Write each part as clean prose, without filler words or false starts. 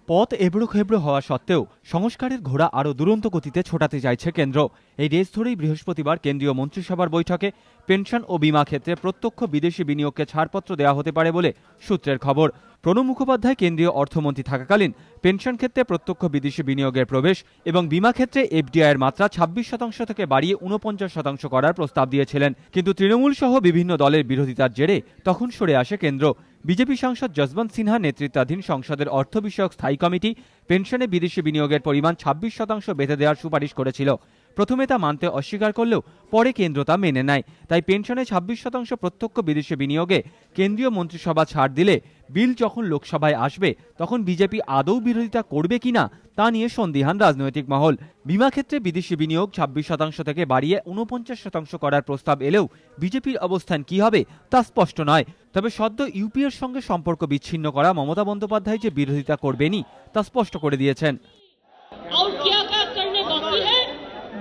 পথ এবড়ো খেবড়ো হওয়া সত্ত্বেও সংস্কারের ঘোড়া আরও দুরন্ত গতিতে ছোটাতে চাইছে কেন্দ্র। এই রেস ধরেই বৃহস্পতিবার কেন্দ্রীয় মন্ত্রিসভার বৈঠকে পেনশন ও বিমা ক্ষেত্রে প্রত্যক্ষ বিদেশি বিনিয়োগকে ছাড়পত্র দেওয়া হতে পারে বলে সূত্রের খবর। প্রণব মুখোপাধ্যায় কেন্দ্রীয় অর্থমন্ত্রী থাকাকালীন পেনশন ক্ষেত্রে প্রত্যক্ষ বিদেশি বিনিয়োগের প্রবেশ এবং বিমা ক্ষেত্রে এফডিআইয়ের মাত্রা ২৬% থেকে বাড়িয়ে ৪৯% করার প্রস্তাব দিয়েছিলেন, কিন্তু তৃণমূল সহ বিভিন্ন দলের বিরোধিতার জেরে তখন সরে আসে কেন্দ্র। বিজেপি সাংসদ যশবন্ত সিনহা নেতৃত্বাধীন সংসদের অর্থ বিষয়ক স্থায়ী কমিটি পেনশনে বিদেশি বিনিয়োগের পরিমাণ ২৬% বেঁধে দেওয়ার সুপারিশ করেছিল। প্রথমে তা মানতে অস্বীকার করলেও পরে কেন্দ্র তা মেনে নেয়। তাই পেনশনে ২৬% প্রত্যক্ষ বিদেশি বিনিয়োগে কেন্দ্রীয় মন্ত্রিসভা ছাড় দিলে বিল যখন লোকসভায় আসবে তখন বিজেপি আদৌ বিরোধিতা করবে কিনা তা নিয়ে সন্দিহান রাজনৈতিক মহল। বিমা ক্ষেত্রে বিদেশি বিনিয়োগ ২৬% থেকে বাড়িয়ে ৪৯% করার প্রস্তাব এলেও বিজেপির অবস্থান কি হবে তা স্পষ্ট নয়। তবে সদ্য ইউপিএর সঙ্গে সম্পর্ক বিচ্ছিন্ন করা মমতা বন্দ্যোপাধ্যায় যে বিরোধিতা করবেনই তা স্পষ্ট করে দিয়েছেন।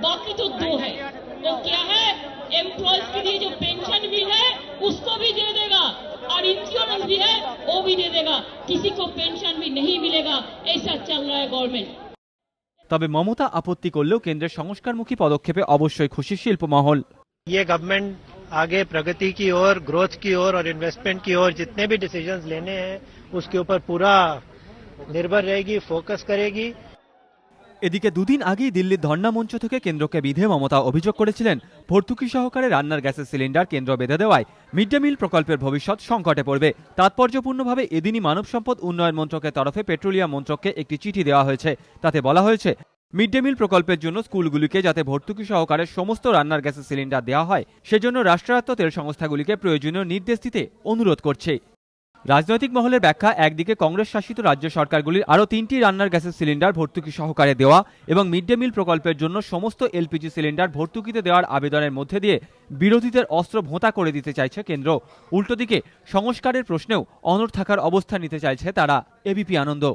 बाकी तो दो है, वो क्या है, एम्प्लॉयज के लिए जो पेंशन भी है उसको भी दे देगा और इंश्योरेंस भी है वो भी दे देगा, किसी को पेंशन भी नहीं मिलेगा, ऐसा चल रहा है गवर्नमेंट। তবে মমতা আপত্তি করলেও কেন্দ্রের সংস্কারমুখী পদক্ষেপে অবশ্যই খুশি শিল্প মহল। ये गवर्नमेंट आगे प्रगति की ओर, ग्रोथ की ओर और इन्वेस्टमेंट की ओर जितने भी डिसीजंस लेने हैं उसके ऊपर पूरा निर्भर रहेगी, फोकस करेगी। এদিকে দুদিন আগেই দিল্লির ধর্ণা মঞ্চ থেকে কেন্দ্রকে বিধে মমতা অভিযোগ করেছিলেন ভর্তুকি সহকারে রান্নার গ্যাসের সিলিন্ডার কেন্দ্র বেঁধে দেওয়ায় মিড ডে মিল প্রকল্পের ভবিষ্যৎ সংকটে পড়বে। তাৎপর্যপূর্ণভাবে এদিনই মানব সম্পদ উন্নয়ন মন্ত্রকের তরফে পেট্রোলিয়াম মন্ত্রককে একটি চিঠি দেওয়া হয়েছে। তাতে বলা হয়েছে মিড ডে মিল প্রকল্পের জন্য স্কুলগুলিকে যাতে ভর্তুকি সহকারে সমস্ত রান্নার গ্যাসের সিলিন্ডার দেওয়া হয় সেজন্য রাষ্ট্রায়ত্ত তেল সংস্থাগুলিকে প্রয়োজনীয় নির্দেশ দিতে অনুরোধ করছে। রাজনৈতিক মহলের ব্যাখ্যা, একদিকে কংগ্রেস শাসিত রাজ্য সরকারগুলির আরও ৩টি রান্নার গ্যাসের সিলিন্ডার ভর্তুকি সহকারে দেওয়া এবং মিড ডে মিল প্রকল্পের জন্য সমস্ত এলপিজি সিলিন্ডার ভর্তুকিতে দেওয়ার আবেদনের মধ্যে দিয়ে বিরোধীদের অস্ত্র ভোঁতা করে দিতে চাইছে কেন্দ্র। উল্টো দিকে সংস্কারের প্রশ্নেও অনড় থাকার অবস্থান নিতে চাইছে তারা। এবিপি আনন্দ।